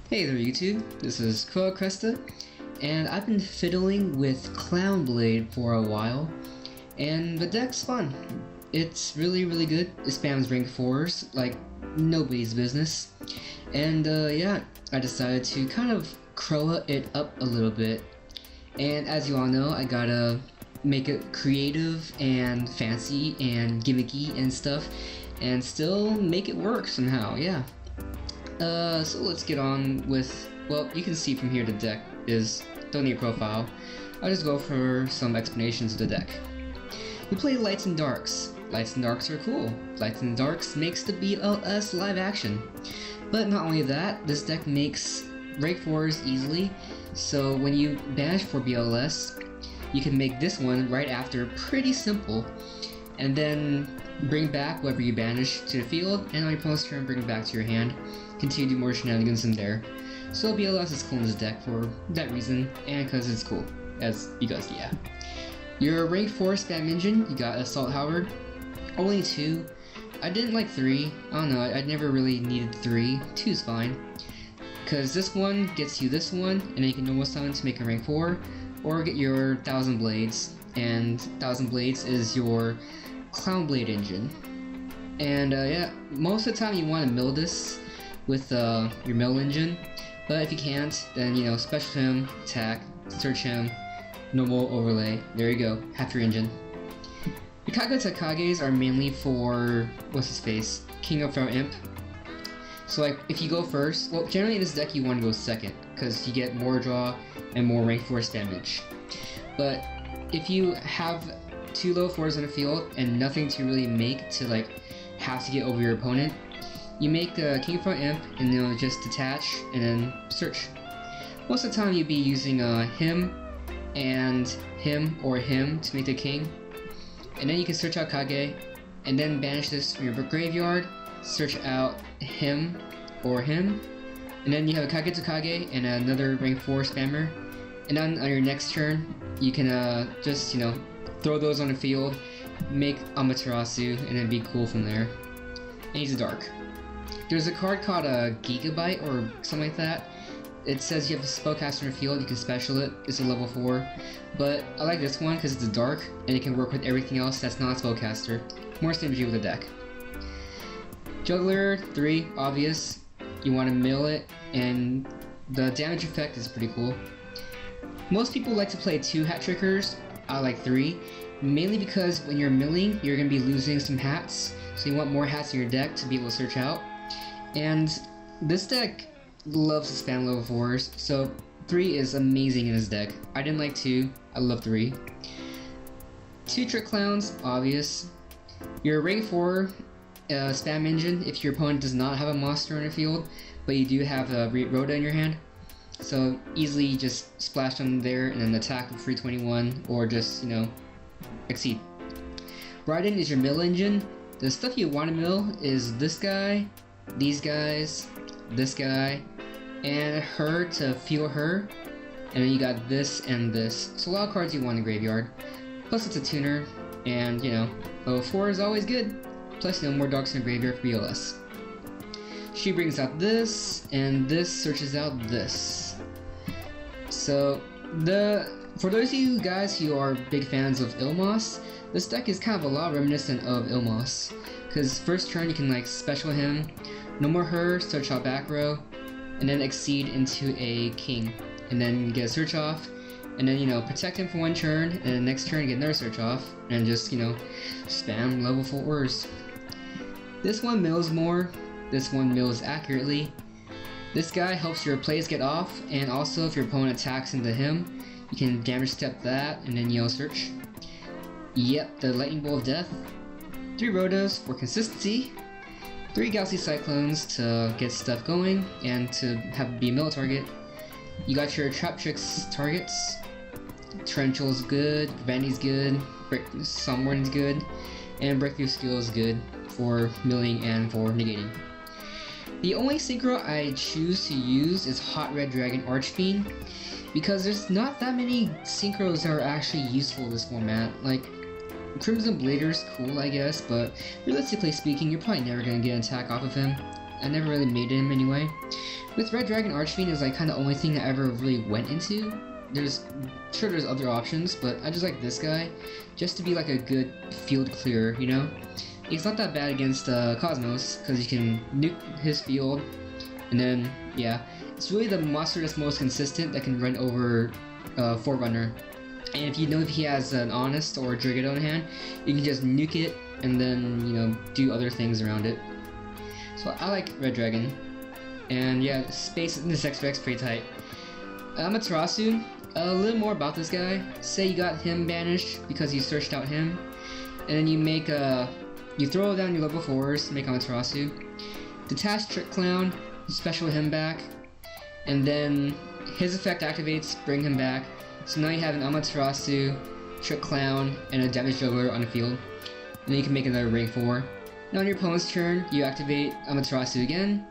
Hey there YouTube, this is Chroah, and I've been fiddling with Clownblade for a while, and the deck's fun. It's really good. It spams rank 4s like nobody's business, and yeah, I decided to kind of Chroah it up a little bit, and as you all know, I gotta make it creative and fancy and gimmicky and stuff, and still make it work somehow, yeah. So let's get on with, well, you can see from here the deck is, don't need a profile. I'll just go for some explanations of the deck. We play Lights and Darks. Lights and Darks are cool. Lights and Darks makes the BLS live action. But not only that, this deck makes rank 4s easily, so when you banish for BLS, you can make this one right after pretty simple, and then bring back whatever you banish to the field, and on your opponent's turn bring it back to your hand. Continue to do more shenanigans in there. So BLS is cool in this deck for that reason, and because it's cool. Because yeah. Your rank 4 spam engine, you got Assault Howard. Only 2. I didn't like 3. I don't know, I never really needed 3. 2 is fine. Because this one gets you this one, and then you can normal summon to make a rank 4, or get your 1000 Blades. And 1000 Blades is your Clownblade engine. And yeah, most of the time you want to mill this with your mill engine, but if you can't, then you know, special him, attack, search him, normal overlay, there you go, half your engine. Your Kaga Takages are mainly for, what's his face, King of Pharaoh Imp. So like, if you go first, well generally in this deck you want to go second, because you get more draw and more rank 4 damage. But if you have 2 low 4s in the field and nothing to really make to like have to get over your opponent, you make King of Pharaoh Imp and you know, just detach and then search. Most of the time you'd be using him and him or him to make the king, and then you can search out Kage and then banish this from your graveyard, search out him or him, and then you have a Kage to Kage and another rank 4 spammer, and then on your next turn you can just, you know, throw those on the field, make Amaterasu, and then be cool from there. And he's a dark. There's a card called a Gigabyte or something like that. It says you have a spellcaster in the field, you can special it, it's a level 4. But I like this one because it's a dark and it can work with everything else that's not a spellcaster. More synergy with the deck. Juggler 3, obvious. You want to mill it, and the damage effect is pretty cool. Most people like to play 2 hat trickers. I like 3. Mainly because when you're milling, you're going to be losing some hats. So you want more hats in your deck to be able to search out. And this deck loves to spam level 4s, so 3 is amazing in this deck. I didn't like 2, I love 3. 2 Trick Clowns, obvious. Your rank 4 spam engine if your opponent does not have a monster in the field, but you do have a Rhoda in your hand. So easily just splash them there and then attack with 321, or just, you know, exceed. Raiden is your mill engine. The stuff you want to mill is this guy, these guys, this guy, and her to fuel her, and then you got this and this. So a lot of cards you want in the graveyard. Plus it's a tuner, and you know, level 4 is always good. Plus you know, more darks in the graveyard for BLS. She brings out this, and this searches out this. So for those of you guys who are big fans of Ilmos, this deck is kind of a lot reminiscent of Ilmos. Because first turn you can like special him, no more her, search out back row, and then exceed into a king. And then get a search off, and then you know, protect him for 1 turn, and then next turn get another search off, and just, you know, spam level 4s. This one mills more, this one mills accurately. This guy helps your plays get off, and also if your opponent attacks into him, you can damage step that, and then, you know, search. Yep, the Lightning Bolt of Death. 3 Rhodas for consistency. 3 Galaxy Cyclones to get stuff going, and to have be a mill target. You got your Trap Tricks targets. Torrential's good, Vandy's good, Sunborn's good, and Breakthrough Skill is good for milling and for negating. The only synchro I choose to use is Hot Red Dragon Archfiend, because there's not that many synchros that are actually useful in this format. Like, Crimson Blader's cool, I guess, but realistically speaking, you're probably never gonna get an attack off of him. I never really made him anyway. With Red Dragon Archfiend is like kind of the only thing I ever really went into. There's other options, but I just like this guy just to be like a good field clearer, you know? He's not that bad against Cosmos because you can nuke his field, and then yeah, it's really the monster that's most consistent that can run over Forerunner. And if you know if he has an Honest or a Drigado in hand, you can just nuke it and then, you know, do other things around it. So I like Red Dragon. And yeah, space in this X-Rex pretty tight. Amaterasu, a little more about this guy. Say you got him banished because you searched out him, and then you make you throw down your level 4s, make Amaterasu. Detach Trick Clown, you special him back, and then his effect activates, bring him back. So now you have an Amaterasu, Trick Clown, and a Damage Juggler on the field. And then you can make another rank 4. Now on your opponent's turn, you activate Amaterasu again,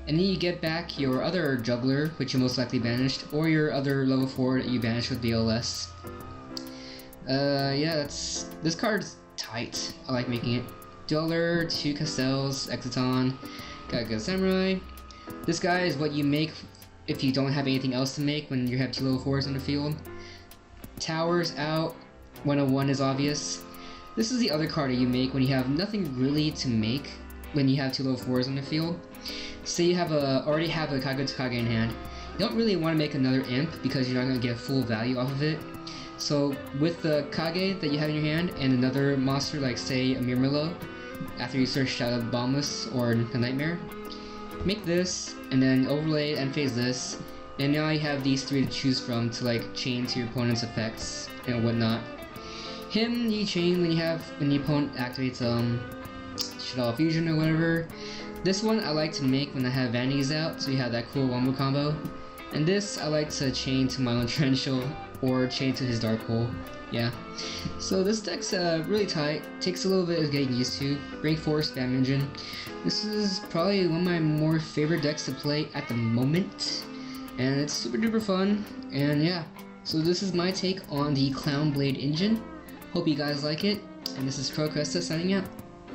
and then you get back your other Juggler, which you most likely banished, or your other level 4 that you banished with BLS. Yeah, this card's tight. I like making it. Dueler, 2 Castels, Exciton, got a good Samurai. This guy is what you make if you don't have anything else to make when you have 2 level 4s on the field. Towers out, 101 is obvious. This is the other card that you make when you have nothing really to make when you have 2 level 4s on the field. Say you have already have a Kage Kage in hand. You don't really want to make another Imp because you're not going to get full value off of it. So with the Kage that you have in your hand and another monster like say a Murmillo, after you search out a Boundless or a Nightmare, make this and then overlay and phase this, and now you have these 3 to choose from to like chain to your opponent's effects and whatnot. Him you chain when the opponent activates Shadow Fusion or whatever. This one I like to make when I have Vanities out, so you have that cool wombo combo. And this I like to chain to Milo Torrential or chain to his Dark Hole. Yeah. So this deck's really tight, takes a little bit of getting used to. Rank 4 spam engine. This is probably one of my more favorite decks to play at the moment, and it's super duper fun. And yeah, so this is my take on the Clownblade engine. Hope you guys like it, and this is Chroah signing out.